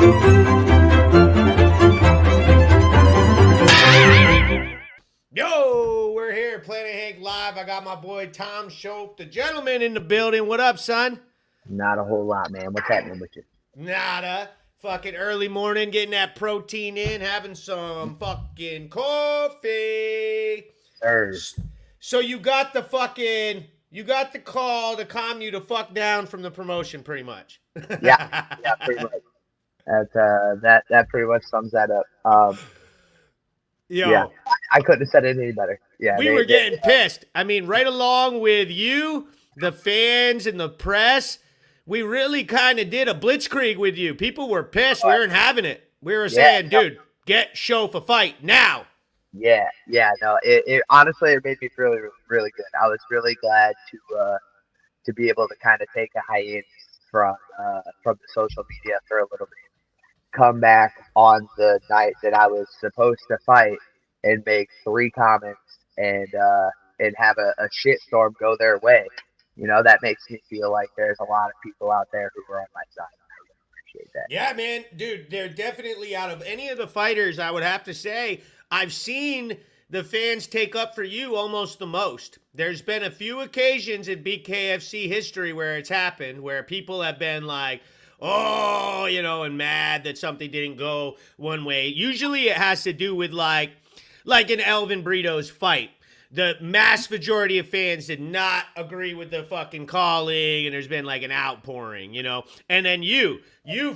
Yo, we're here, Planet Hank Live. I got my boy Tom Shoaff, the gentleman, in the building. What up, son? Not a whole lot, man. What's happening with you? Nada. Fucking early morning, getting that protein in, having some fucking coffee. Sir. So you got the call to calm you to fuck down from the promotion, pretty much. Yeah, pretty much. That pretty much sums that up. Yo, yeah, I couldn't have said it any better. Yeah, we were getting pissed. I mean, right along with you, the fans and the press, we really kind of did a blitzkrieg with you. People were pissed. We weren't having it. We were saying, dude, get Shoaff a fight now. Yeah. No, it honestly, it made me really, really good. I was really glad to be able to kind of take a hiatus from the social media for a little bit. Come back on the night that I was supposed to fight and make 3 comments and have a shitstorm go their way. You know, that makes me feel like there's a lot of people out there who are on my side. I really appreciate that. Yeah, man. Dude, they're definitely, out of any of the fighters, I would have to say, I've seen the fans take up for you almost the most. There's been a few occasions in BKFC history where it's happened, where people have been like, oh, you know, and mad that something didn't go one way. Usually it has to do with like in Elvin Brito's fight. The mass majority of fans did not agree with the fucking calling, and there's been like an outpouring, you know? And then you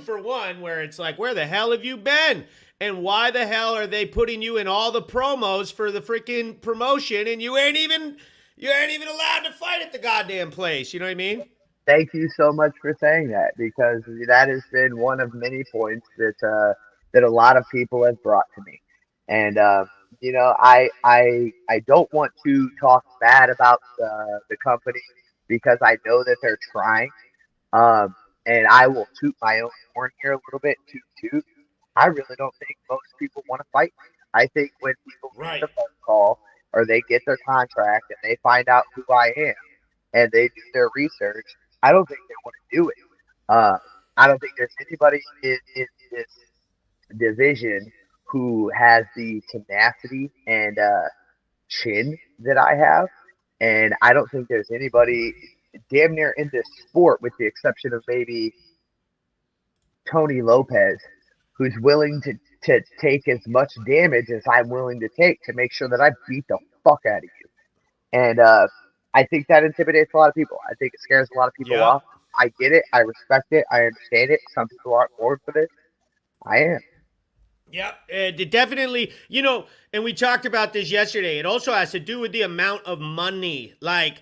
for one, where it's like, where the hell have you been? And why the hell are they putting you in all the promos for the freaking promotion, and you ain't even allowed to fight at the goddamn place? You know what I mean? Thank you so much for saying that, because that has been one of many points that a lot of people have brought to me. And you know, I don't want to talk bad about the company, because I know that they're trying. And I will toot my own horn here a little bit too. I really don't think most people want to fight me. I think when people get the phone call or they get their contract and they find out who I am and they do their research, I don't think they want to do it. I don't think there's anybody in this division who has the tenacity and chin that I have. And I don't think there's anybody damn near in this sport, with the exception of maybe Tony Lopez, who's willing to take as much damage as I'm willing to take to make sure that I beat the fuck out of you. And I think that intimidates a lot of people. I think it scares a lot of people off. I get it. I respect it. I understand it. Some people aren't bored for this. I am. Yep, it definitely, you know, and we talked about this yesterday. It also has to do with the amount of money. Like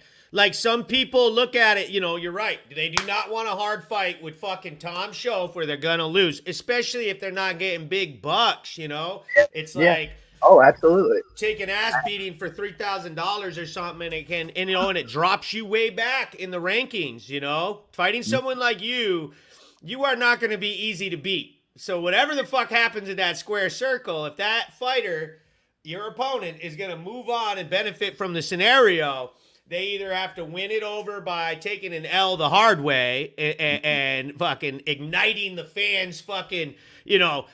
some people look at it, you know, you're right. They do not want a hard fight with fucking Tom Shoaff where they're going to lose, especially if they're not getting big bucks, you know? It's like, oh, absolutely, take an ass beating for $3,000 or something, and it drops you way back in the rankings, you know? Fighting someone like you are not going to be easy to beat. So whatever the fuck happens in that square circle, if that fighter, your opponent, is going to move on and benefit from the scenario, they either have to win it over by taking an L the hard way and fucking igniting the fans fucking, you know,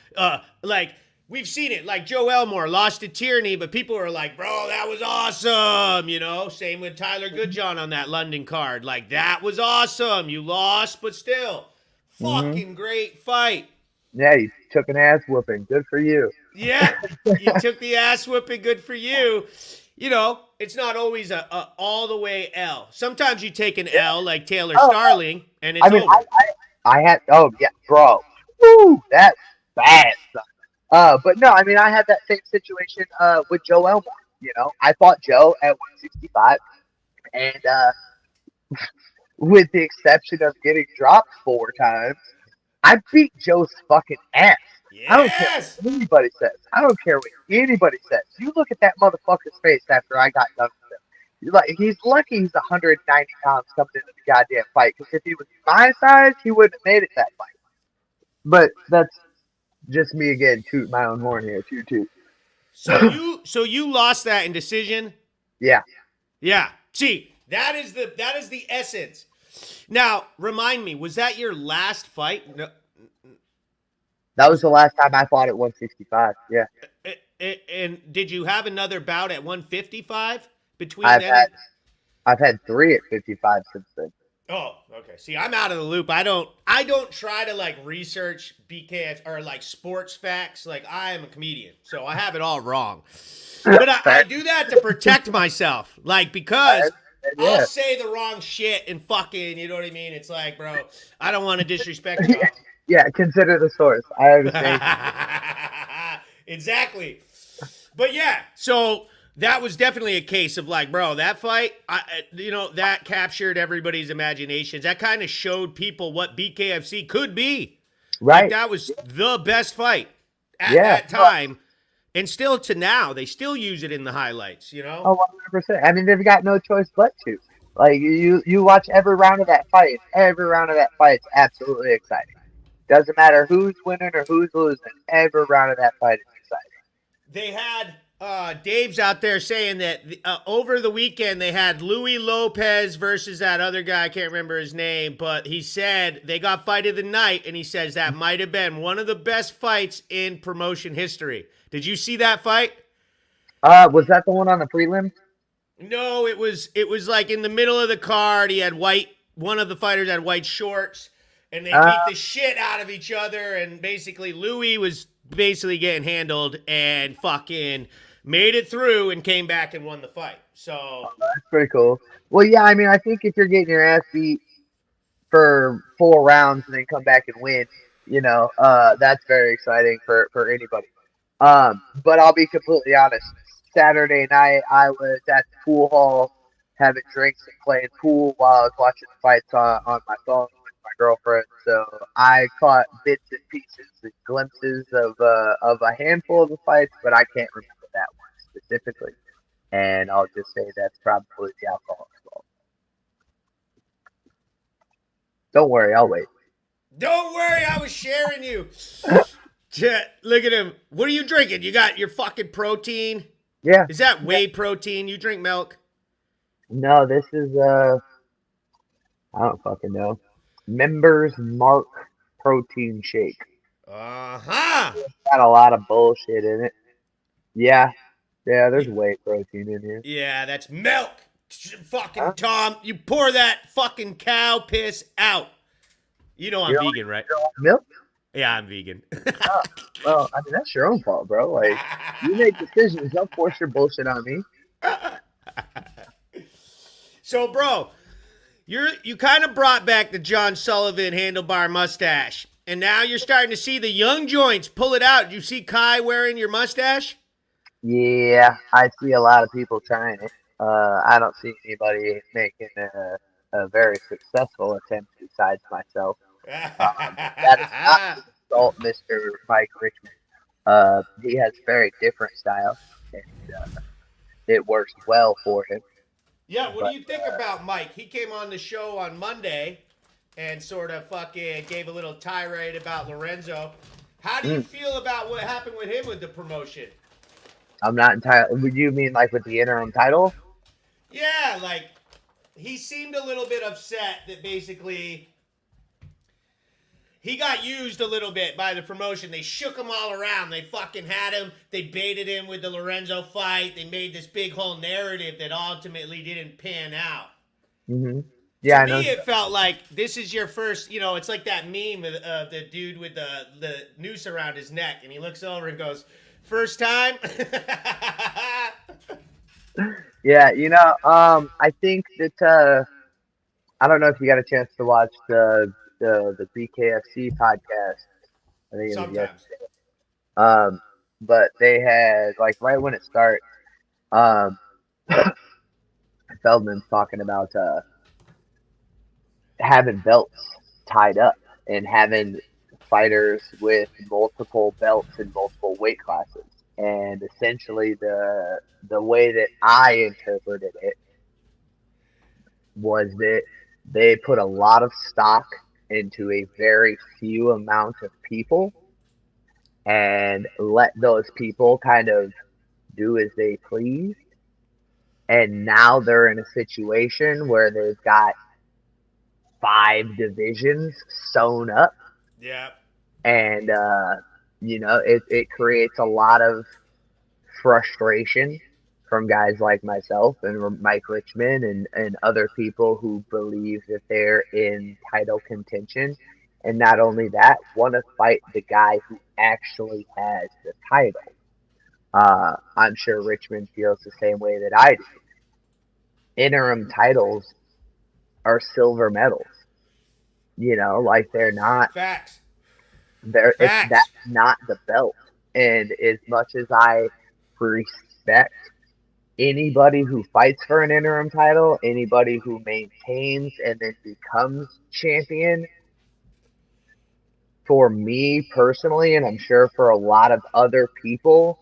like we've seen it. Like Joe Elmore lost to Tierney, but people are like, bro, that was awesome, you know? Same with Tyler Goodjohn on that London card. Like, that was awesome. You lost, but still, fucking great fight. Yeah, you took an ass whooping. Good for you. Yeah, you took the ass whooping. Good for you. You know, it's not always a all the way L. Sometimes you take an L like Taylor Starling, and it's over. I had, bro. Woo, that's bad stuff. But no, I mean, I had that same situation with Joe Elmore. You know, I fought Joe at 165, and with the exception of getting dropped 4 times, I beat Joe's fucking ass. Yes! I don't care what anybody says. I don't care what anybody says. You look at that motherfucker's face after I got done with him. You're like, he's lucky he's 190 pounds coming into the goddamn fight. Because if he was my size, he wouldn't have made it that fight. But that's just me again, tooting my own horn here, too. So you lost that in decision? Yeah. Yeah. See, that is the essence. Now, remind me, was that your last fight? No. That was the last time I fought at 165. Yeah, And did you have another bout at 155 between I've then had and? I've had 3 at 55 since then. Oh, okay. See, I'm out of the loop. I don't try to like research BKF or like sports facts. Like I am a comedian, so I have it all wrong. But I Fair, do that to protect myself. Like because I'll yeah. say the wrong shit and fucking, you know what I mean? It's like, bro, I don't want to disrespect y'all. Yeah, consider the source. I understand. Exactly. But yeah, so that was definitely a case of like, bro, that fight, that captured everybody's imaginations. That kind of showed people what BKFC could be. Like Right. that was the best fight at Yeah. that time, and still to now, they still use it in the highlights. You know? Oh, 100%. I mean, they've got no choice but to. Like you watch every round of that fight. Every round of that fight's absolutely exciting. Doesn't matter who's winning or who's losing. Every round of that fight is exciting. They had Dave's out there saying that over the weekend they had Louis Lopez versus that other guy. I can't remember his name, but he said they got fight of the night, and he says that might have been one of the best fights in promotion history. Did you see that fight? Was that the one on the prelims? No, it was like in the middle of the card. He had white. One of the fighters had white shorts, and they beat the shit out of each other. And basically, Louis was basically getting handled and fucking made it through and came back and won the fight. So That's pretty cool. Well, yeah. I mean, I think if you're getting your ass beat for 4 rounds and then come back and win, that's very exciting for anybody. But I'll be completely honest. Saturday night, I was at the pool hall having drinks and playing pool while I was watching the fights on my phone with my girlfriend. So I caught bits and pieces and glimpses of a handful of the fights, but I can't remember that one specifically. And I'll just say that's probably the alcohol's fault. Don't worry, I'll wait. don't worry, I was sharing you. Look at him. What are you drinking? You got your fucking protein? Yeah. Is that whey protein? You drink milk? No, this is I don't fucking know. Members Mark protein shake. Uh-huh. Got a lot of bullshit in it. Yeah. Yeah, there's whey protein in here. Yeah, that's milk. Fucking Huh? Tom, you pour that fucking cow piss out. You know I'm vegan, right? You don't like milk? Yeah, I'm vegan. Oh, well, I mean that's your own fault, bro. Like you make decisions, don't force your bullshit on me. So, bro, you kind of brought back the John Sullivan handlebar mustache, and now you're starting to see the young joints pull it out. You see Kai wearing your mustache? Yeah, I see a lot of people trying it. I don't see anybody making a very successful attempt besides myself. That is not to insult Mr. Mike Richmond. He has very different style, and it works well for him. Yeah, what But do you think about Mike? He came on the show on Monday and sort of fucking gave a little tirade about Lorenzo. How do you feel about what happened with him with the promotion? I'm not entirely. Would you mean like with the interim title? Yeah, like he seemed a little bit upset that basically he got used a little bit by the promotion. They shook him all around. They fucking had him. They baited him with the Lorenzo fight. They made this big whole narrative that ultimately didn't pan out. Mm-hmm. Yeah, To I know. me, it felt like this is your first, it's like that meme of the dude with the noose around his neck, and he looks over and goes, first time? Yeah, I think that I don't know if you got a chance to watch the BKFC podcast. I think it was Sometimes. yesterday. But they had like right when it starts, um, Feldman's talking about having belts tied up and having fighters with multiple belts in multiple weight classes. And essentially, the way that I interpreted it was that they put a lot of stock into a very few amount of people and let those people kind of do as they please. And now they're in a situation where they've got 5 divisions sewn up. Yeah. And it creates a lot of frustration from guys like myself and Mike Richmond and other people who believe that they're in title contention. And not only that, want to fight the guy who actually has the title. I'm sure Richmond feels the same way that I do. Interim titles are silver medals. Like they're not. Facts. That's not the belt. And as much as I respect anybody who fights for an interim title, anybody who maintains and then becomes champion, for me personally, and I'm sure for a lot of other people,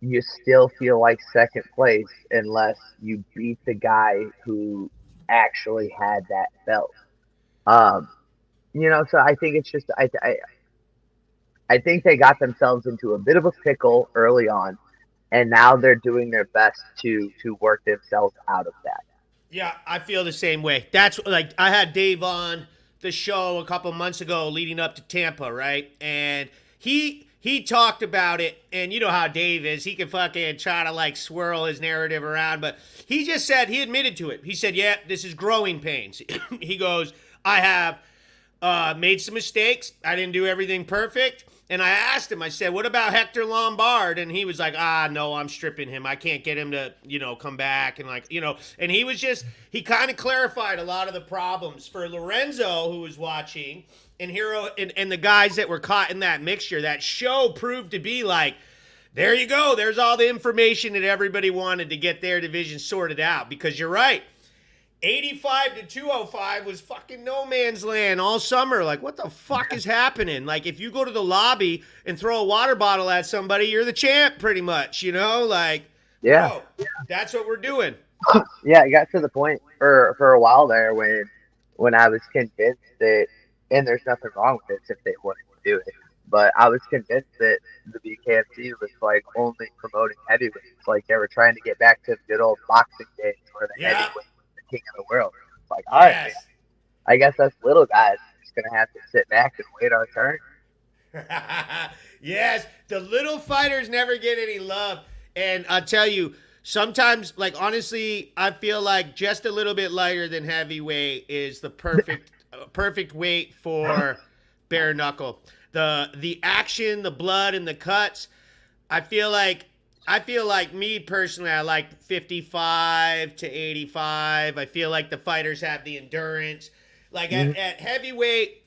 you still feel like second place unless you beat the guy who actually had that belt. So I think it's just I think they got themselves into a bit of a pickle early on, and now they're doing their best to work themselves out of that. Yeah, I feel the same way. That's like I had Dave on the show a couple months ago leading up to Tampa, right? And he talked about it, and you know how Dave is. He can fucking try to like swirl his narrative around, but he just said, he admitted to it. He said, yeah, this is growing pains. He goes, I have made some mistakes. I didn't do everything perfect. And I asked him, I said, what about Hector Lombard? And he was like, no, I'm stripping him. I can't get him to, come back. And and he kind of clarified a lot of the problems for Lorenzo, who was watching, and Hero and the guys that were caught in that mixture. That show proved to be like, there you go. There's all the information that everybody wanted to get their division sorted out, because you're right. 85 to 205 was fucking no man's land all summer. Like, what the fuck is happening? Like, if you go to the lobby and throw a water bottle at somebody, you're the champ, pretty much, Like, yeah, that's what we're doing. Yeah, it got to the point for a while there when I was convinced that, and there's nothing wrong with it if they wanted to do it, but I was convinced that the BKFC was like only promoting heavyweights. Like they were trying to get back to the good old boxing days where the heavyweight king of the world. It's like, all right, man, I guess us little guys are just gonna have to sit back and wait our turn. Yes, the little fighters never get any love, and I'll tell you, sometimes, like honestly, I feel like just a little bit lighter than heavyweight is the perfect weight for bare knuckle. The action, the blood, and the cuts. I feel like me personally, I like 55 to 85. I feel like the fighters have the endurance. Like at heavyweight,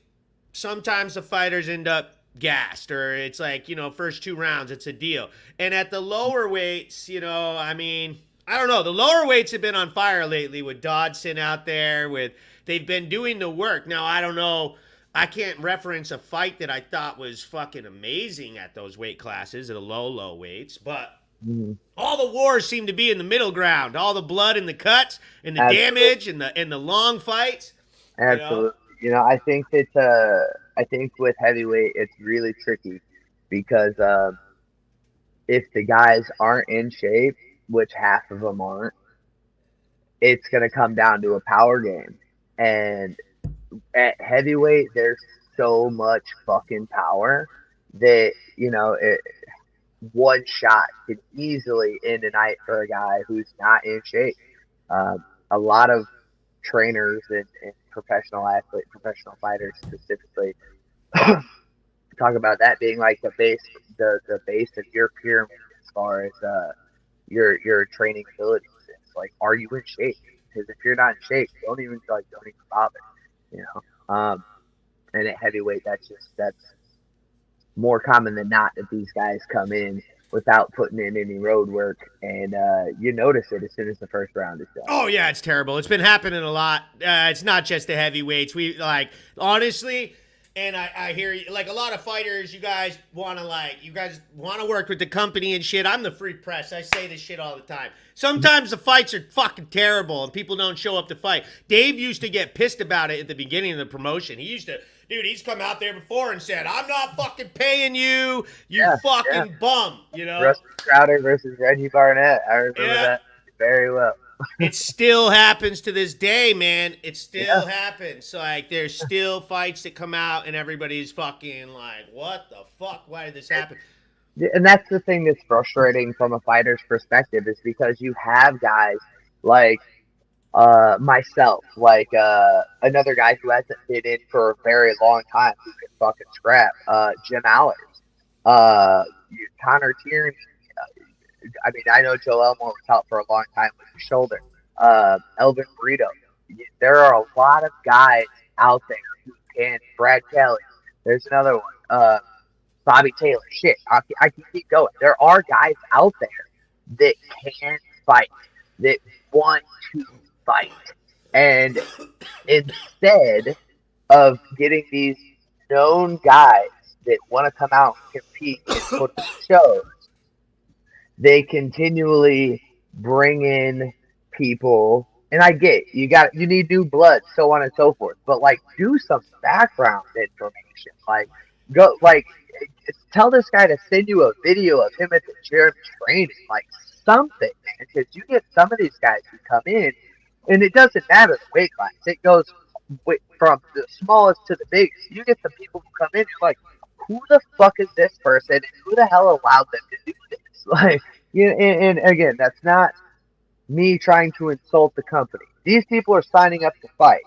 sometimes the fighters end up gassed, or it's like, first 2 rounds, it's a deal. And at the lower weights, I don't know. The lower weights have been on fire lately with Dodson out there. They've been doing the work. Now, I don't know. I can't reference a fight that I thought was fucking amazing at those weight classes, at the low weights, but all the wars seem to be in the middle ground. All the blood and the cuts and the damage and the long fights. Absolutely. I think with heavyweight it's really tricky because if the guys aren't in shape, which half of them aren't, it's going to come down to a power game. And at heavyweight, there's so much fucking power that, one shot could easily end a night for a guy who's not in shape. A lot of trainers and professional fighters specifically talk about that being like the base of your pyramid as far as your training abilities. It's like, are you in shape? Because if you're not in shape, don't even bother. And at heavyweight, that's more common than not that these guys come in without putting in any road work, and you notice it as soon as the first round is done. Oh yeah, it's terrible. It's been happening a lot. It's not just the heavyweights. We honestly, and I hear you, like a lot of fighters. You guys want to work with the company and shit. I'm the free press. I say this shit all the time. Sometimes the fights are fucking terrible and people don't show up to fight. Dave used to get pissed about it at the beginning of the promotion. He's come out there before and said, I'm not fucking paying you, fucking bum, Rusty Crowder versus Reggie Barnett. I remember that very well. It still happens to this day, man. It still happens. So, like, there's still fights that come out, and everybody's fucking like, what the fuck? Why did this happen? And that's the thing that's frustrating from a fighter's perspective, is because you have guys like myself, like another guy who hasn't been in for a very long time who can fucking scrap, Jim Allers, Connor Tierney. I mean, I know Joe Elmore was out for a long time with his shoulder. Elvin Brito. There are a lot of guys out there who can. Brad Kelly. There's another one. Bobby Taylor. Shit, I can keep going. There are guys out there that can fight, that want to fight. And instead of getting these known guys that want to come out and compete and put on shows, they continually bring in people. And I get it, you need new blood, so on and so forth. But like, do some background information. Like, go like tell this guy to send you a video of him at the gym training, like something, man. Because you get some of these guys who come in, and it doesn't matter the weight class. It goes from the smallest to the biggest. You get some people who come in, you're like, who the fuck is this person? And who the hell allowed them to do this? Like, and again, that's not me trying to insult the company. These people are signing up to fight.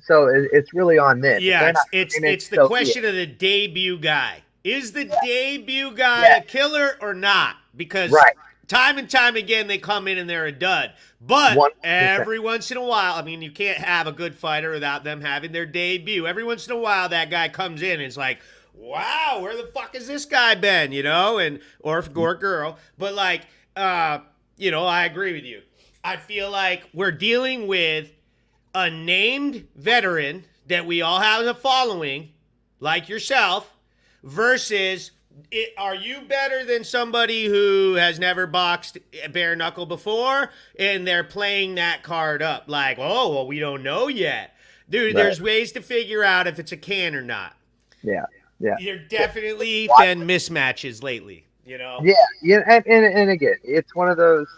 So it's really on this. Yeah, it's the question of the debut guy. Is the debut guy a killer or not? Because time and time again, they come in and they're a dud. But 100%. Every once in a while, I mean, you can't have a good fighter without them having their debut. Every once in a while, that guy comes in and it's like, wow, where the fuck has this guy been? You know, or girl. But like, you know, I agree with you. I feel like we're dealing with a named veteran that we all have a following, like yourself, versus are you better than somebody who has never boxed bare knuckle before and they're playing that card up like, oh, well, we don't know yet. Dude, there's ways to figure out if it's a can or not. Yeah. There definitely been mismatches lately, you know? Yeah, and again, it's one of those,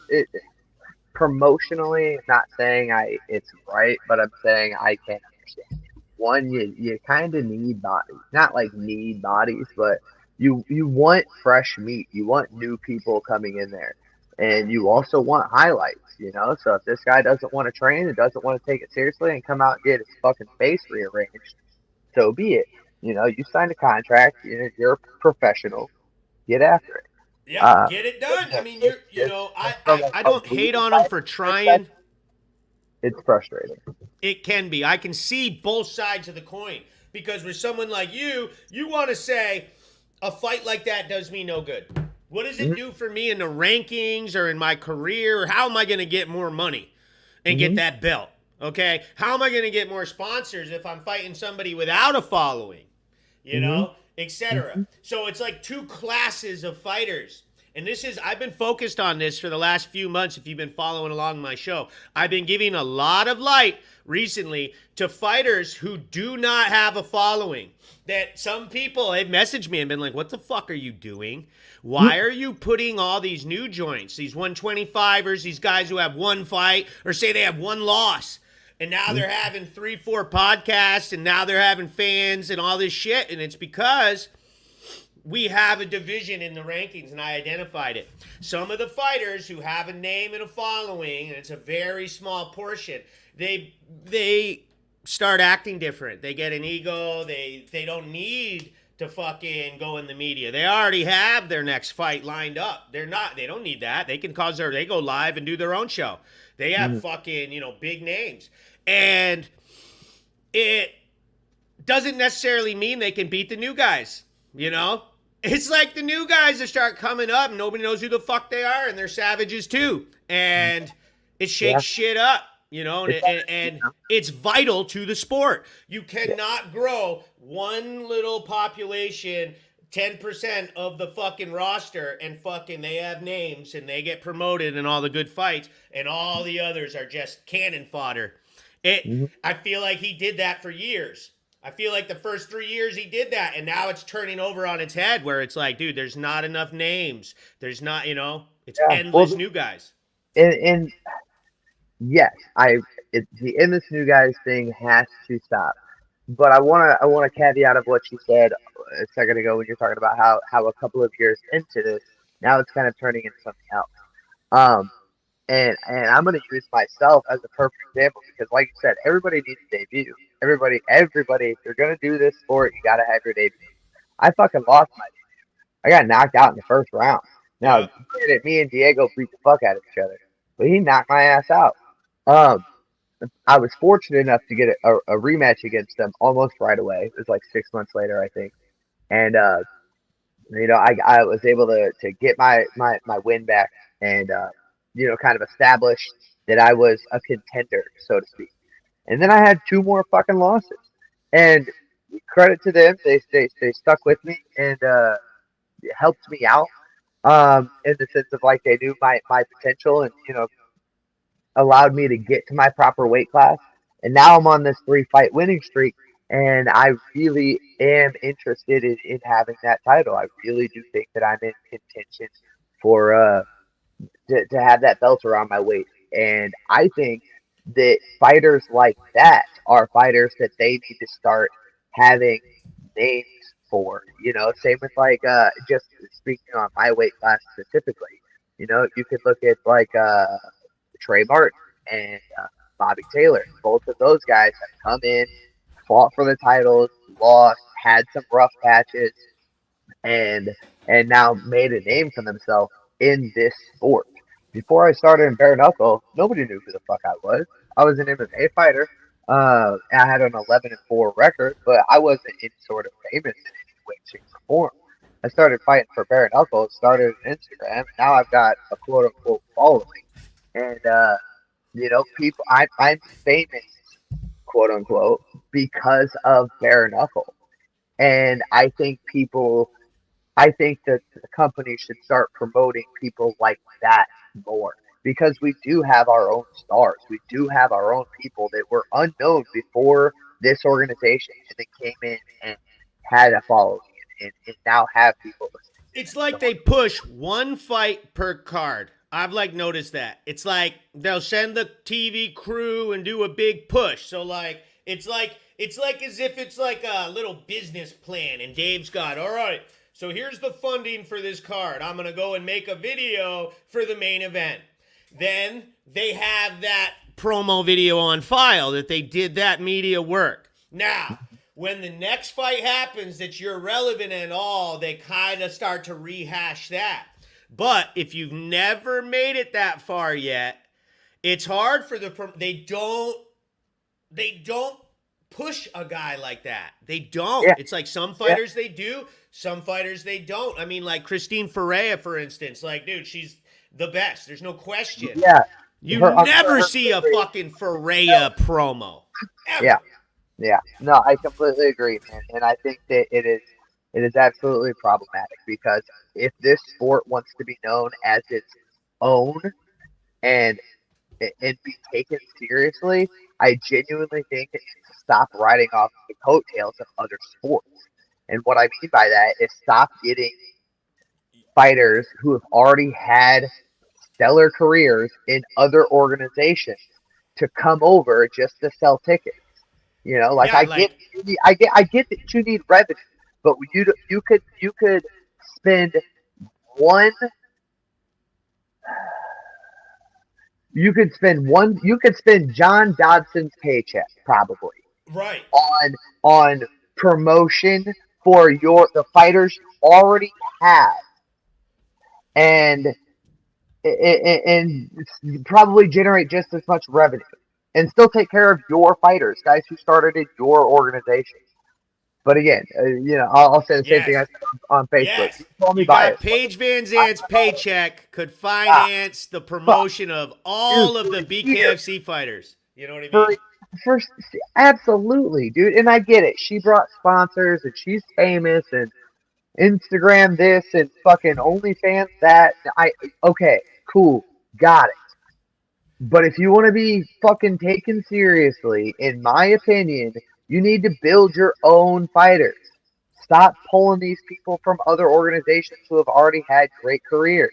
promotionally, I'm not saying it's right, but I'm saying I can't understand. One, you kind of need bodies. Not like need bodies, but you want fresh meat. You want new people coming in there. And you also want highlights, you know? So if this guy doesn't want to train and doesn't want to take it seriously and come out and get his fucking face rearranged, so be it. You know, you signed a contract. You're a professional. Get after it. Yeah, get it done. I mean, I don't hate on them for trying. It's frustrating. It can be. I can see both sides of the coin because with someone like you want to say a fight like that does me no good. What does it do for me in the rankings or in my career? Or how am I going to get more money and get that belt? Okay, how am I going to get more sponsors if I'm fighting somebody without a following? You know, etc. So it's like two classes of fighters. And I've been focused on this for the last few months. If you've been following along my show, I've been giving a lot of light recently to fighters who do not have a following. That some people have messaged me and been like, what the fuck are you doing? Why are you putting all these new joints, these 125ers, these guys who have one fight or say they have one loss? And now they're having 3-4 podcasts, and now they're having fans and all this shit. And it's because we have a division in the rankings, and I identified it. Some of the fighters who have a name and a following, and it's a very small portion, they start acting different. They get an ego. They don't need to fucking go in the media. They already have their next fight lined up. They don't need that. They can they go live and do their own show. They have fucking, big names. And it doesn't necessarily mean they can beat the new guys, you know? It's like the new guys that start coming up and nobody knows who the fuck they are and they're savages too. And it shakes shit up, you know, and it's vital to the sport. You cannot grow one little population 10% of the fucking roster and fucking they have names and they get promoted and all the good fights and all the others are just cannon fodder. I feel like he did that for years. I feel like the first 3 years he did that and now it's turning over on its head where it's like, dude, there's not enough names. There's not, it's endless new guys. And yes, the this new guys thing has to stop. But I wanna caveat of what you said a second ago when you're talking about how a couple of years into this, now it's kind of turning into something else. Um, and I'm gonna use myself as a perfect example because, like you said, everybody needs a debut. Everybody, if you're gonna do this sport, you gotta have your debut. I fucking lost my. I got knocked out in the first round. Now, Yep. granted, me and Diego beat the fuck out of each other, but he knocked my ass out. Um, I was fortunate enough to get a rematch against them almost right away. It was like 6 months later, I think. And I was able to get my win back and kind of establish that I was a contender, so to speak. And then I had two more fucking losses. And credit to them, they stuck with me and helped me out in the sense of like they knew my potential and allowed me to get to my proper weight class. And now I'm on this 3 fight winning streak, and I really am interested in having that title. I really do think that I'm in contention for to have that belt around my waist. And I think that fighters like that are fighters that they need to start having names for. Same with like just speaking on my weight class specifically. You could look at like Trey Martin and Bobby Taylor. Both of those guys have come in, fought for the titles, lost, had some rough patches, and now made a name for themselves in this sport. Before I started in bare knuckle, nobody knew who the fuck I was. I was an MMA fighter. I had an 11-4 record, but I wasn't any sort of famous in any way, shape, or form. I started fighting for bare knuckle, started on Instagram, and now I've got a quote unquote following. And people, I'm famous, quote unquote, because of bare knuckle. And I think that the company should start promoting people like that more because we do have our own stars. We do have our own people that were unknown before this organization and then came in and had a following and now have people listening to It's them. like they push one fight per card. I've like noticed that. It's like they'll send the TV crew and do a big push. So it's like as if it's like a little business plan and Dave's got, all right, so here's the funding for this card. I'm going to go and make a video for the main event. Then they have that promo video on file that they did that media work. Now, when the next fight happens that you're relevant and all, they kind of start to rehash that. But if you've never made it that far yet, it's hard for they don't push a guy like that. They don't. Yeah, It's like some yeah, fighters they do, some fighters they don't. I mean, like Christine Ferreira, for instance. Like, dude, she's the best. There's no question. yeah. You Her, never her see a story, fucking Ferreira promo. yeah, Ever. yeah. No, I completely agree, man. And I think that it is absolutely problematic because if this sport wants to be known as its own and be taken seriously, I genuinely think it needs to stop riding off the coattails of other sports. And what I mean by that is stop getting fighters who have already had stellar careers in other organizations to come over just to sell tickets. Like Yeah, I get, like I get that you need revenue, but you could spend one you could spend John Dodson's paycheck probably right. on promotion for the fighters you already have and probably generate just as much revenue and still take care of your fighters, guys who started in your organization. But again, I'll say the same thing I Yes. said on Facebook. Yes. You call me You got biased. Paige I, Vanzant's paycheck could ah, finance the fuck, promotion of dude, all of for the a year. BKFC fighters. You know what I For mean? for absolutely, dude. And I get it. She brought sponsors and she's famous and Instagram this and fucking OnlyFans that. Okay, cool, got it. But if you want to be fucking taken seriously, in my opinion, you need to build your own fighters. Stop pulling these people from other organizations who have already had great careers.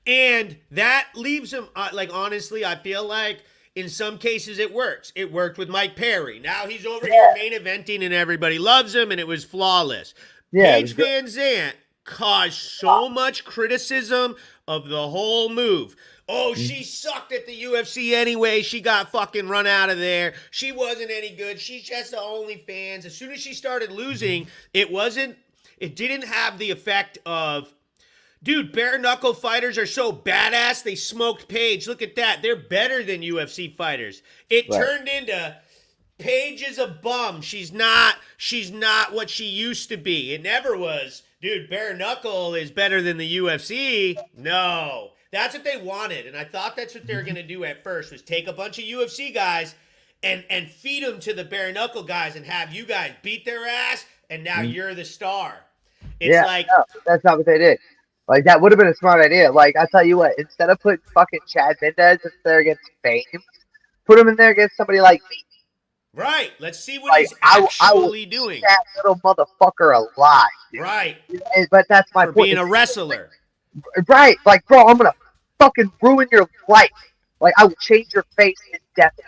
And that leaves him, like, honestly, I feel like In some cases, it works. It worked with Mike Perry. Now he's over here main eventing and everybody loves him and it was flawless. Yeah, Paige Vanzant caused so much criticism of the whole move. Oh, she sucked at the UFC anyway. She got fucking run out of there. She wasn't any good. She's just the OnlyFans. As soon as she started losing, it didn't have the effect of, dude, bare knuckle fighters are so badass. They smoked Paige. Look at that. They're better than UFC fighters. It turned into Paige is a bum. She's not what she used to be. It never was. Dude, bare knuckle is better than the UFC. No. That's what they wanted. And I thought that's what they were going to do at first, was take a bunch of UFC guys and feed them to the bare knuckle guys and have you guys beat their ass, and now you're the star. It's no, that's not what they did. Like, that would have been a smart idea. Like, I'll tell you what, instead of putting fucking Chad Mendes in there against Fame, put him in there against somebody like me. Right. Let's see what he's actually doing. That little motherfucker alive. Dude. Right. But that's my point. For being a wrestler. Right. Like, bro, I'm going to fucking ruin your life. Like, I will change your face indefinitely.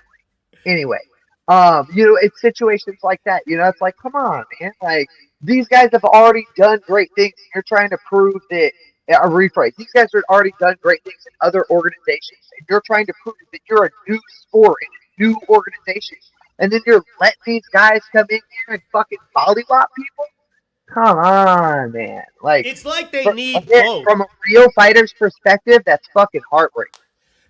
Anyway, it's situations like that. It's like, come on, man. Like, these guys have already done great things. You're trying to prove that, a rephrase, these guys have already done great things in other organizations. And you're trying to prove that you're a new sport in a new organization. And then you're letting these guys come in here and fucking vollywop people? Come on, man. Like, it's like they need both. From a real fighter's perspective, that's fucking heartbreaking.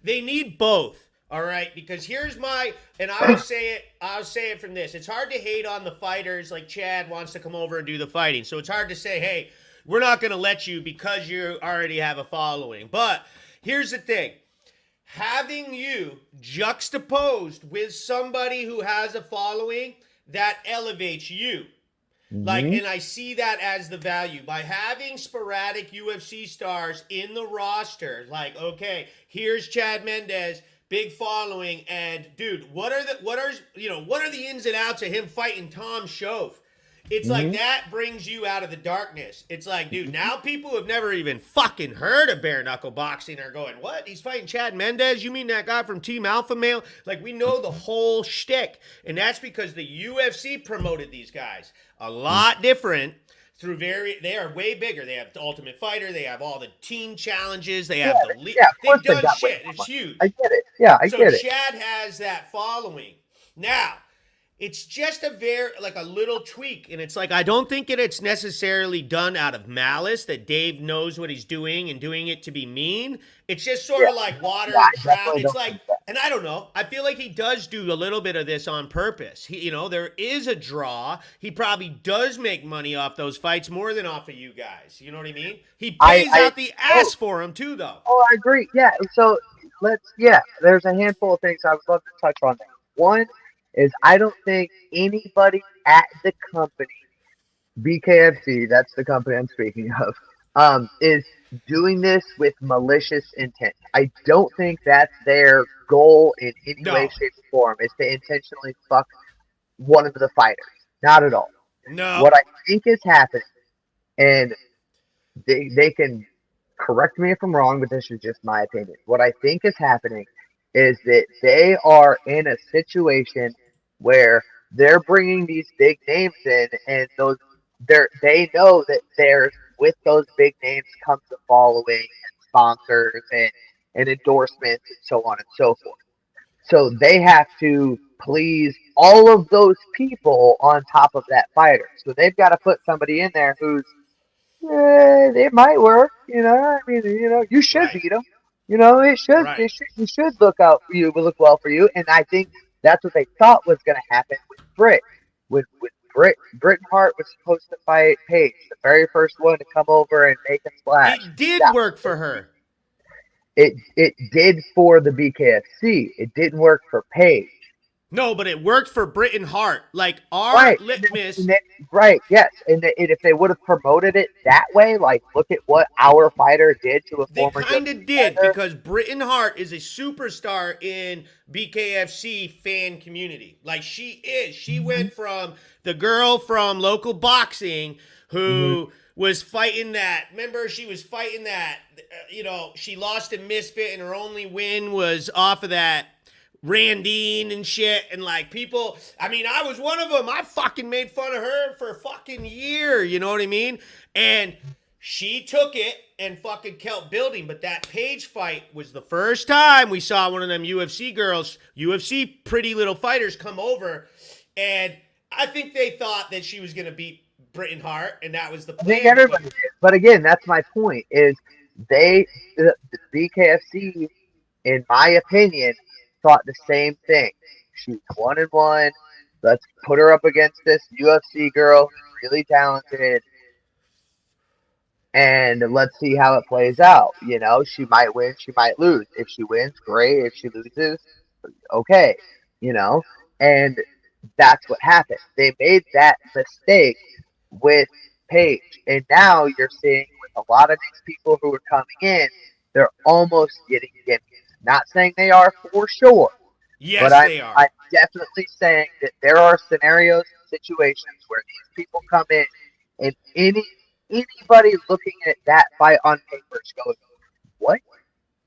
They need both, all right? Because here's and I'll say it from this. It's hard to hate on the fighters like Chad wants to come over and do the fighting. So it's hard to say, hey, we're not going to let you because you already have a following. But here's the thing. Having you juxtaposed with somebody who has a following, that elevates you. Like, and I see that as the value by having sporadic UFC stars in the roster. Like, okay, here's Chad Mendes, big following, and dude, what are the ins and outs of him fighting Tom Shoaff? It's like that brings you out of the darkness. It's like, dude, now people who have never even fucking heard of bare knuckle boxing are going, what? He's fighting Chad Mendes? You mean that guy from Team Alpha Male? Like, we know the whole shtick. And that's because the UFC promoted these guys a lot different through they are way bigger. They have the Ultimate Fighter. They have all the team challenges. They have the league. They've done shit. It's huge. I get it. Yeah, I get it. So Chad has that following. Now, it's just a little tweak, and it's like, I don't think it's necessarily done out of malice that Dave knows what he's doing and doing it to be mean. It's just sort of like water drown. It's like, and I don't know. I feel like he does do a little bit of this on purpose. There is a draw. He probably does make money off those fights more than off of you guys. You know what I mean? He pays out the ass for them too, though. Oh, I agree. Yeah. So there's a handful of things I would love to touch on there. One is, I don't think anybody at the company, BKFC, that's the company I'm speaking of, is doing this with malicious intent. I don't think that's their goal in any way, shape, or form, is to intentionally fuck one of the fighters. Not at all. No. What I think is happening, and they can correct me if I'm wrong, but this is just my opinion. What I think is happening is that they are in a situation where they're bringing these big names in, and they know that with those big names comes a following and sponsors and endorsements and so on and so forth. So they have to please all of those people on top of that fighter. So they've got to put somebody in there who's, it might work, I mean, you should beat them. It should, you should look well for you. And I think that's what they thought was going to happen with Britt. With Britt Hart was supposed to fight Paige, the very first one to come over and make a splash. It did work for her. It did for the BKFC. It didn't work for Paige. No, but it worked for Britt and Hart. Like, our litmus. Right, yes. And if they would have promoted it that way, like, look at what our fighter did to a former. They kind of did, because Britt and Hart is a superstar in BKFC fan community. Like, she is. She went from the girl from local boxing who was fighting that. Remember, she was fighting that, she lost to Misfit, and her only win was off of that Randine and shit, and like people, I mean, I was one of them. I fucking made fun of her for a fucking year, you know what I mean? And she took it and fucking kept building. But that Paige fight was the first time we saw one of them UFC girls, UFC pretty little fighters, come over, and I think they thought that she was gonna beat Britain Hart, and that was the plan. I think everybody did. But again, that's my point. Is the BKFC, in my opinion, thought the same thing. She's 1-1. Let's put her up against this UFC girl, really talented, and let's see how it plays out. You know, she might win, she might lose. If she wins, great. If she loses, okay. You know, and that's what happened. They made that mistake with Paige, and now you're seeing with a lot of these people who are coming in, they're almost getting gimmies. Not saying they are for sure. Yes, but they are. I'm definitely saying that there are scenarios and situations where these people come in, and anybody looking at that fight on paper is going, what?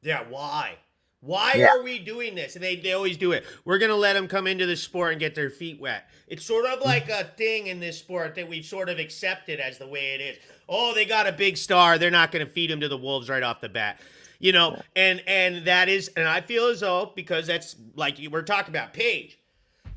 Yeah, why? Why are we doing this? And they always do it. We're going to let them come into the sport and get their feet wet. It's sort of like a thing in this sport that we've sort of accepted as the way it is. Oh, they got a big star. They're not going to feed him to the wolves right off the bat. You know, and that is, and I feel as though, because that's like we're talking about Paige.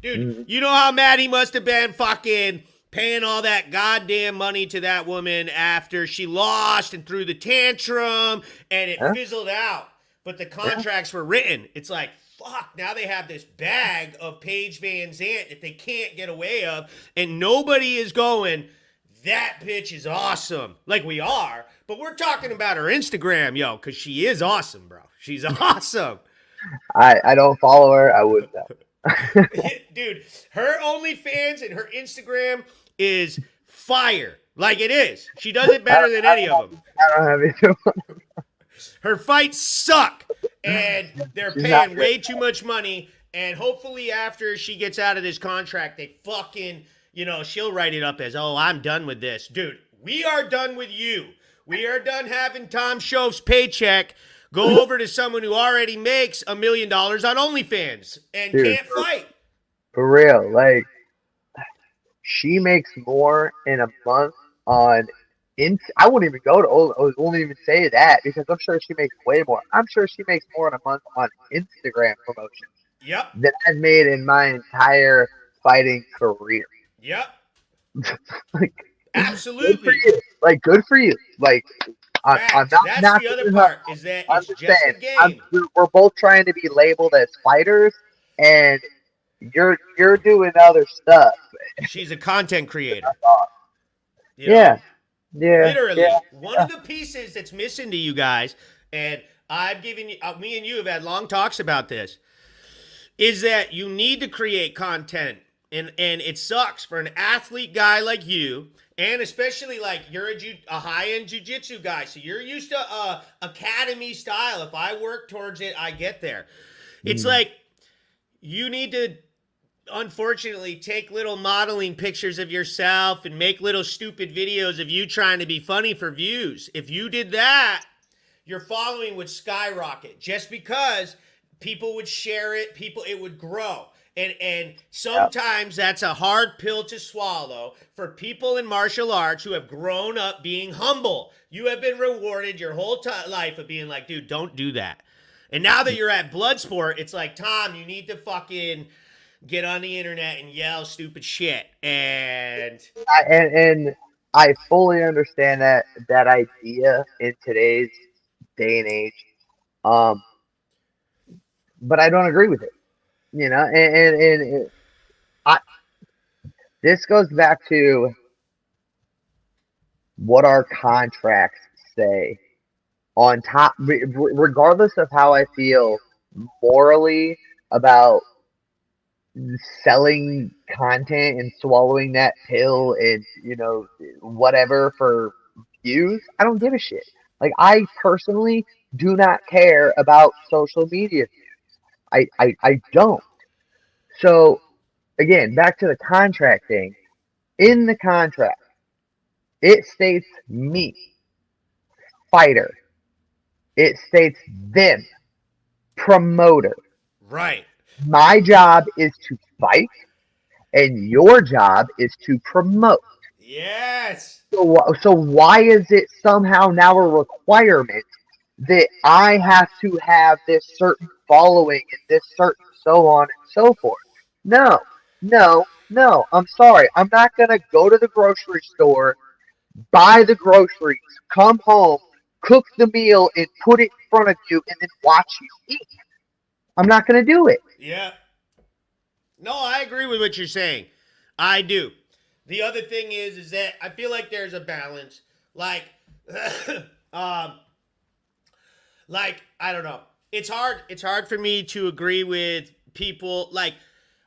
Dude, you know how mad he must have been fucking paying all that goddamn money to that woman after she lost and threw the tantrum and it fizzled out. But the contracts were written. It's like, fuck, now they have this bag of Paige Vanzant that they can't get away of, and nobody is going, that bitch is awesome. Like we are, but we're talking about her Instagram, yo, because she is awesome, bro. She's awesome. I don't follow her. I wouldn't know. Dude, her OnlyFans and her Instagram is fire. Like it is. She does it better than any of them. I don't have either one. Her fights suck, and they're paying way too much money, and hopefully after she gets out of this contract, they fucking, you know, she'll write it up as, oh, I'm done with this. Dude, we are done with you. We are done having Tom Shoaff's paycheck go over to someone who already makes $1 million on OnlyFans and can't fight. For real, like, she makes more in a month on I wouldn't even go to I won't even say that because I'm sure she makes way more. I'm sure she makes more in a month on Instagram promotions. Yep. Than I've made in my entire fighting career. Yep. Like, absolutely. Good for you. Like, good for you. Like, I'm not. That's the other part. Is that it's just a game. We're both trying to be labeled as fighters, and you're doing other stuff. She's a content creator. You know? Yeah. Literally, one of the pieces that's missing to you guys, and I've given you, me and you have had long talks about this, is that you need to create content, and it sucks for an athlete guy like you, and especially like you're a high-end jiu-jitsu guy, so you're used to academy style. If I work towards it, I get there. It's like you need to, unfortunately, take little modeling pictures of yourself and make little stupid videos of you trying to be funny for views. If you did that, your following would skyrocket just because people would share it, it would grow. And sometimes that's a hard pill to swallow for people in martial arts who have grown up being humble. You have been rewarded your whole life of being like, dude, don't do that. And now that you're at Bloodsport, it's like, Tom, you need to fucking get on the internet and yell stupid shit. And I fully understand that idea in today's day and age. But I don't agree with it. You know, and this goes back to what our contracts say on top, regardless of how I feel morally about selling content and swallowing that pill and, you know, whatever for views. I don't give a shit. Like, I personally do not care about social media views. I don't. So, again, back to the contract thing. In the contract, it states me, fighter. It states them, promoter. Right. My job is to fight, and your job is to promote. Yes. So why is it somehow now a requirement that I have to have this certain following and this certain so on and so forth? No, no, no. I'm sorry. I'm not gonna go to the grocery store, buy the groceries, come home, cook the meal, and put it in front of you, and then watch you eat. I'm not gonna do it. Yeah. No, I agree with what you're saying. I do. The other thing is that I feel like there's a balance. Like, um, like I don't know. It's hard. It's hard for me to agree with people. Like,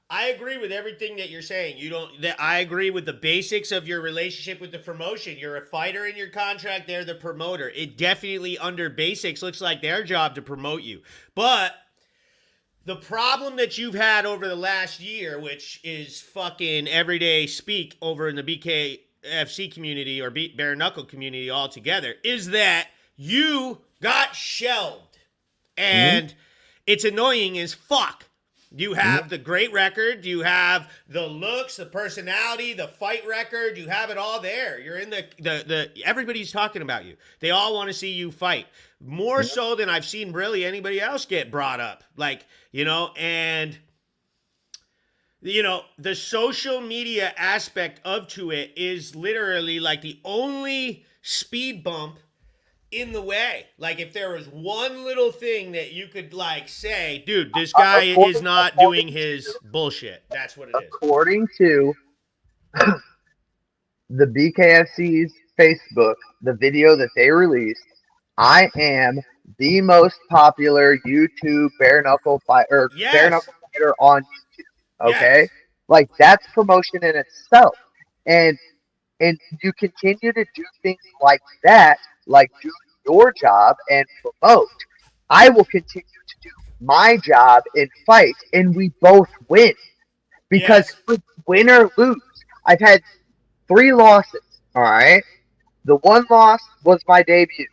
I agree with everything that you're saying. You don't. That I agree with the basics of your relationship with the promotion. You're a fighter in your contract. They're the promoter. It definitely under basics looks like their job to promote you, but the problem that you've had over the last year, which is fucking everyday speak over in the BKFC community or bare knuckle community altogether, is that you got shelved. Mm-hmm. And it's annoying as fuck. You have the great record. You have the looks, the personality, the fight record. You have it all there. You're in the everybody's talking about you. They all want to see you fight. More so than I've seen really anybody else get brought up. Like, and the social media aspect of to it is literally like the only speed bump in the way. Like, if there was one little thing that you could like say, dude, this guy is not doing his bullshit. That's what it is. According to the BKFC's Facebook, the video that they released, I am the most popular YouTube bare knuckle fighter Yes. on YouTube. Okay, Yes. like that's promotion in itself, and you continue to do things like that, like do your job and promote. I will continue to do my job and fight, and we both win because Yes. win or lose, I've had 3 losses. All right, the one loss was my debut.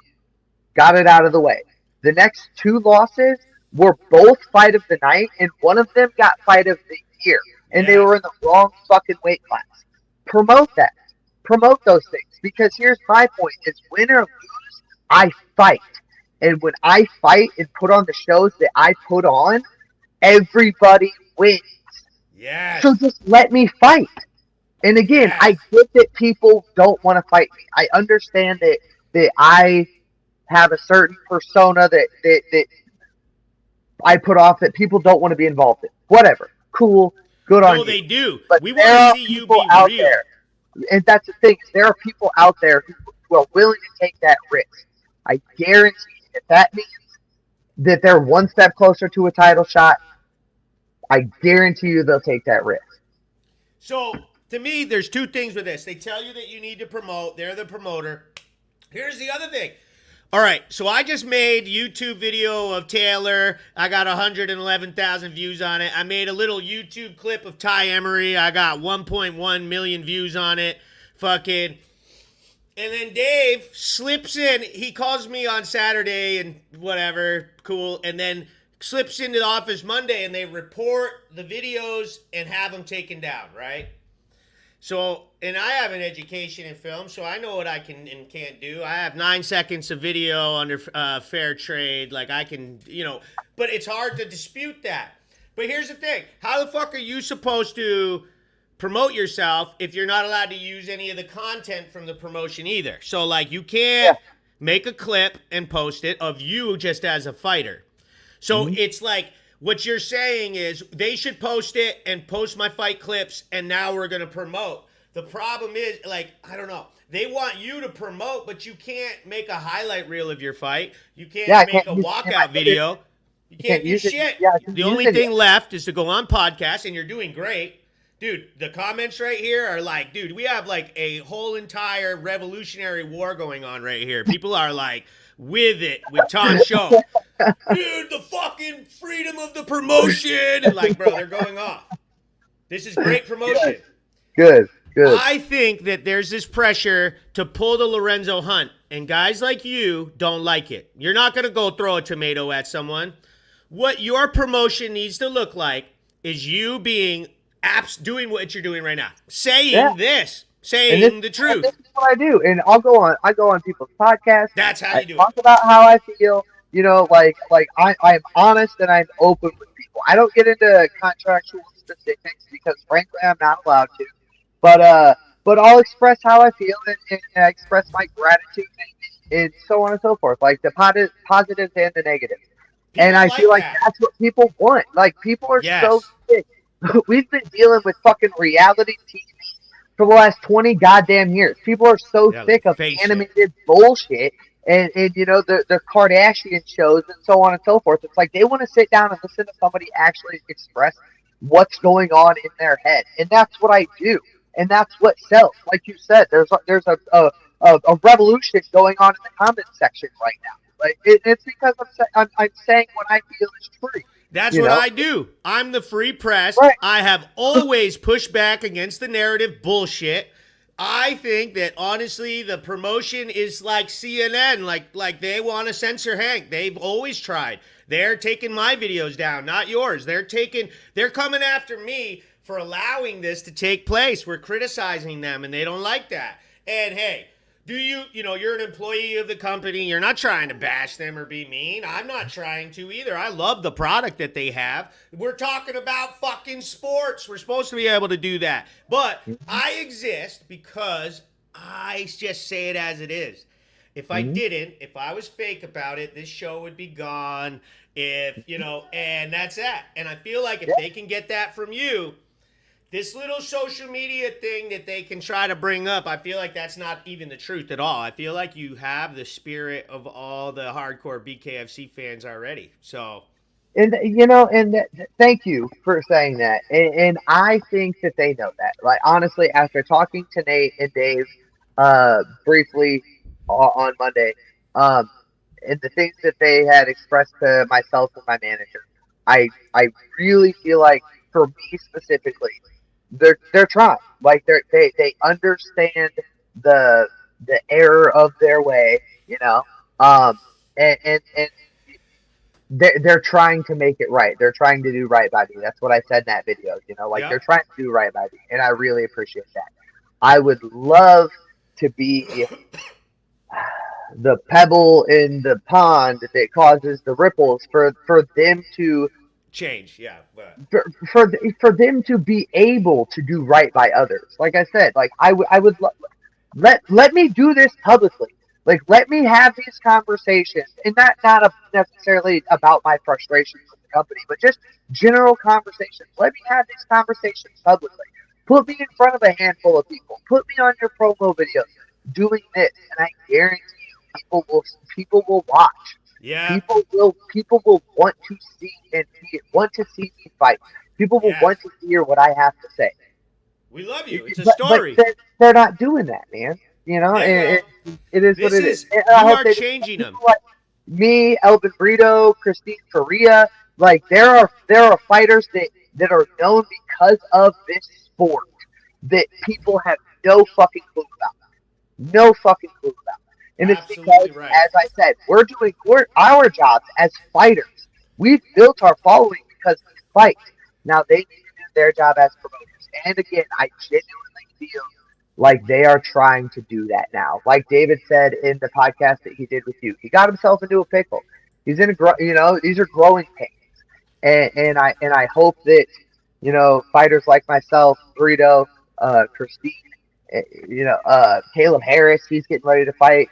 Got it out of the way. The next 2 losses were both fight of the night, and one of them got fight of the year. And they were Yes. in the wrong fucking weight class. Promote that. Promote those things. Because here's my point is win or lose, I fight. And when I fight and put on the shows that I put on, everybody wins. So Yes. just let me fight. And again, I Yes. get that people don't want to fight me. I understand that I have a certain persona that I put off that people don't want to be involved in. Whatever. Cool. Good on No, you. they do. But We there want to are see you people be out real. there, and that's the thing. There are people out there who are willing to take that risk. I guarantee if that means that they're one step closer to a title shot, I guarantee you they'll take that risk. So, to me, there's two things with this. They tell you that you need to promote. They're the promoter. Here's the other thing. All right, so I just made YouTube video of Taylor. I got 111,000 views on it. I made a little YouTube clip of Ty Emery. I got 1.1 million views on it. Fucking. And then Dave slips in. He calls me on Saturday and whatever, cool. And then slips into the office Monday and they report the videos and have them taken down, right? So, and I have an education in film, so I know what I can and can't do. I have 9 seconds of video under fair trade. Like, I can, but it's hard to dispute that. But here's the thing. How the fuck are you supposed to promote yourself if you're not allowed to use any of the content from the promotion either? So, like, you can't Yeah. make a clip and post it of you just as a fighter. So it's like, what you're saying is they should post it and post my fight clips, and now we're going to promote. The problem is, like, I don't know. They want you to promote, but you can't make a highlight reel of your fight. You can't Yeah, I make can't a use it in my walkout video. You can't do use it. shit. Yeah, I can't The use only it thing yet. left is to go on podcasts, and you're doing great. Dude, the comments right here are like, dude, we have like a whole entire revolutionary war going on right here. People are like with it with Tom's show. Dude, the fucking freedom of the promotion. And like, bro, they're going off. This is great promotion. Good. I think that there's this pressure to pull the Lorenzo Hunt, and guys like you don't like it. You're not going to go throw a tomato at someone. what your promotion needs to look like is you being doing what you're doing right now, saying this, saying the truth. This is what I do, and I go on people's podcasts. That's how I you do talk it. about how I feel. I'm honest and I'm open with people. I don't get into contractual specifics because frankly I'm not allowed to. But I'll express how I feel and I express my gratitude and so on and so forth, like the positives and the negatives. And People I feel like like that. that's what people want. Like people are so Yes. sick. We've been dealing with fucking reality TV for the last 20 goddamn years. people are so Yeah, like sick of face shit. animated bullshit and the Kardashian shows and so on and so forth. It's like they want to sit down and listen to somebody actually express what's going on in their head, and that's what I do, and that's what sells. Like you said, there's a revolution going on in the comment section right now. Like it's because I'm saying what I feel is true. That's You what know, I do. I'm the free press. right? I have always pushed back against the narrative bullshit. I think that honestly, the promotion is like CNN, like they want to censor Hank. They've always tried. They're taking my videos down, not yours. They're coming after me for allowing this to take place. We're criticizing them, and they don't like that. And hey, you're an employee of the company. You're not trying to bash them or be mean. I'm not trying to either. I love the product that they have. We're talking about fucking sports. We're supposed to be able to do that. But I exist because I just say it as it is. If I didn't, if I was fake about it, this show would be gone. And that's that. And I feel like if they can get that from you, this little social media thing that they can try to bring up, I feel like that's not even the truth at all. I feel like you have the spirit of all the hardcore BKFC fans already. So, thank you for saying that. And I think that they know that. Like honestly, after talking to Nate and Dave, briefly on Monday, um, and the things that they had expressed to myself and my manager, I really feel like for me specifically, they're trying. Like they understand the error of their way, um, and they're trying to make it right. They're trying to do right by me. That's what I said in that video. Like they're yep. trying to do right by me, and I really appreciate that. I would love to be the pebble in the pond that causes the ripples for them to Change, yeah. But for them to be able to do right by others. Like I said, like I would let me do this publicly. Like let me have these conversations, and not necessarily about my frustrations with the company, but just general conversations. Let me have these conversations publicly. Put me in front of a handful of people. Put me on your promo videos doing this, and I guarantee you, people will watch. yeah, People will want to see want to see me fight. People will yes. want to hear what I have to say. We love you. It's a But story. they're not doing that, man. They will. It is what This it is. is, And I you hope are they do. changing them. People like me, Elvin Brito, Christine Correa, like there are fighters that are known because of this sport that people have no fucking clue about. No fucking clue about. And it's because, Absolutely right. as I said, we're our jobs as fighters. We've built our following because we fight. Now they need to do their job as promoters. And again, I genuinely feel like they are trying to do that now. Like David said in the podcast that he did with you, he got himself into a pickle. He's in these are growing pains, and I hope that fighters like myself, Burrito, Christine, Caleb Harris, he's getting ready to fight.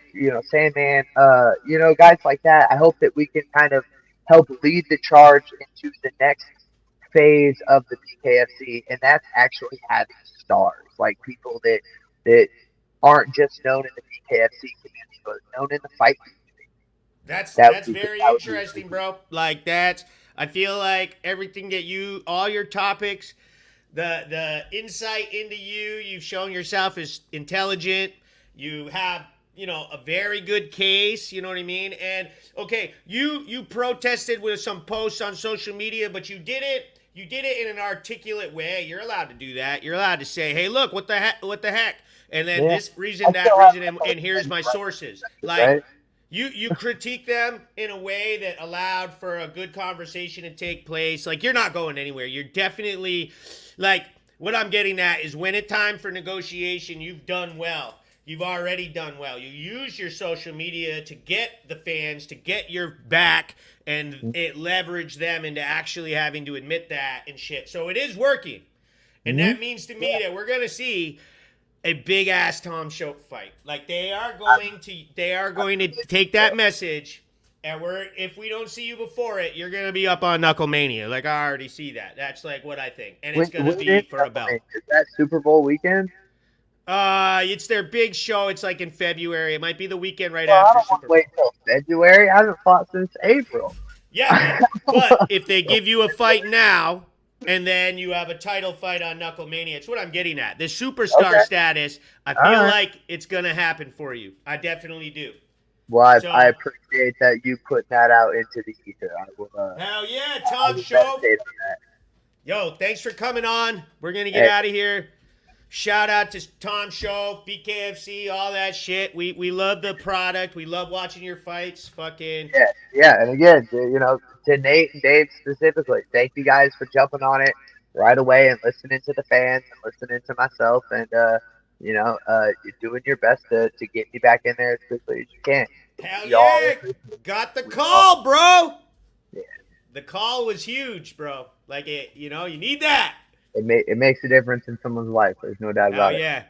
Sandman, guys like that. I hope that we can kind of help lead the charge into the next phase of the BKFC, and that's actually having stars, like people that aren't just known in the BKFC community, but known in the fight community. That's very That would be really interesting, cool. bro. Like I feel like everything that all your topics, the insight into you've shown yourself as intelligent. You have, a very good case, you know what I mean? And okay, you protested with some posts on social media, but you did it in an articulate way. You're allowed to do that. You're allowed to say, "Hey, look, what the heck?" And then Yeah. this reason, I that still have reason, and here's my sources. Like, right? You critique them in a way that allowed for a good conversation to take place. Like, you're not going anywhere. You're definitely, like, what I'm getting at is when it's time for negotiation, you've done well. You've already done well. You use your social media to get the fans, to get your back, and it leverage them into actually having to admit that and shit. So it is working. And that means to me that we're going to see a big ass Tom Shoaff fight. Like, they are going to take that message, and if we don't see you before it, you're gonna be up on Knucklemania. Like, I already see that. That's like what I think, and it's gonna be for a belt. Is that Super Bowl weekend? It's their big show. It's like in February. It might be the weekend right I after don't Super want to Bowl. wait till February. I haven't fought since April. Yeah, but if they give you a fight now, and then you have a title fight on Knucklemania, it's what I'm getting at. The superstar status, I feel like it's going to happen for you. I definitely do. Well, I appreciate that you put that out into the ether. Hell yeah, Tom Shoaff. Yo, thanks for coming on. We're going to get out of here. Shout out to Tom Shoaff, BKFC, all that shit. We love the product. We love watching your fights. Fucking. Yeah. And again, to Nate and Dave specifically, thank you guys for jumping on it right away and listening to the fans and listening to myself. And, you're doing your best to get me back in there as quickly as you can. Hell yeah. Got the call, bro. Yeah. The call was huge, bro. Like, you need that. It makes a difference in someone's life. There's no doubt about it. Yeah.